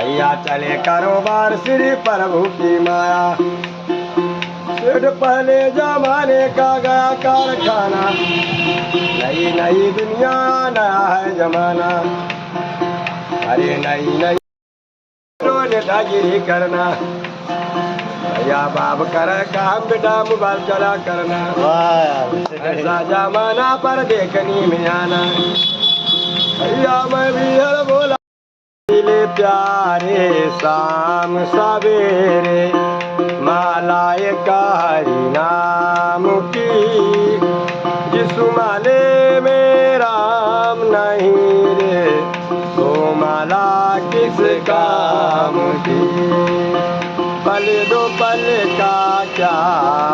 भैया चले कारोबार श्री प्रभु की माया। सेठ पहले जमाने का गया कारखाना, नई नई दुनिया नया है जमाना। अरे नई नई नेतागिरी करना, भैया बाप करे काम बेटा मोबाइल चला करना। ऐसा जमाना पर देखनी में आना, भैया मैं भी हर बोला दिले प्यारे शाम सवेरे मालाए का हरि नाम की। जिसु माले में राम नहीं रे, तो माला किस काम की। पल दो पल का क्या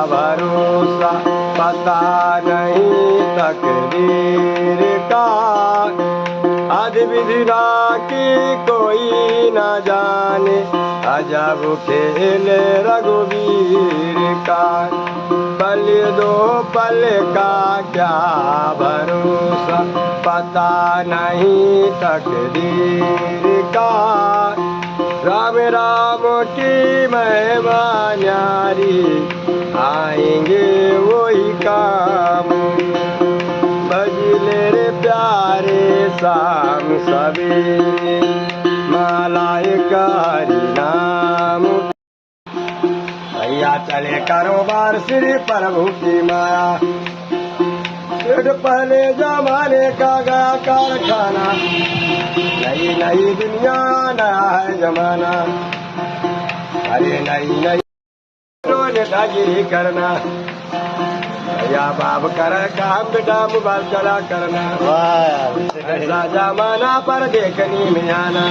भरोसा, पता नहीं तकदीर का। आदि विधिना की कोई न जाने, अजब खेल रघुवीर का। पल दो पल का क्या भरोसा, पता नहीं तकदीर का। राम राम की महिमा न्यारी, आएंगे वही काम। बजले रे प्यारे शाम सवेरे मालाए का हरि नाम। भैया चले कारोबार श्री प्रभु की माया। सेठ पहले जमाने का गया कारखाना, नई नई दुनिया नया है जमाना। अरे नई नई नेतागिरी करना, भैया बाप करे काम बेटा मोबाइल चला करना। ऐसा जमाना पर देखनी में आना।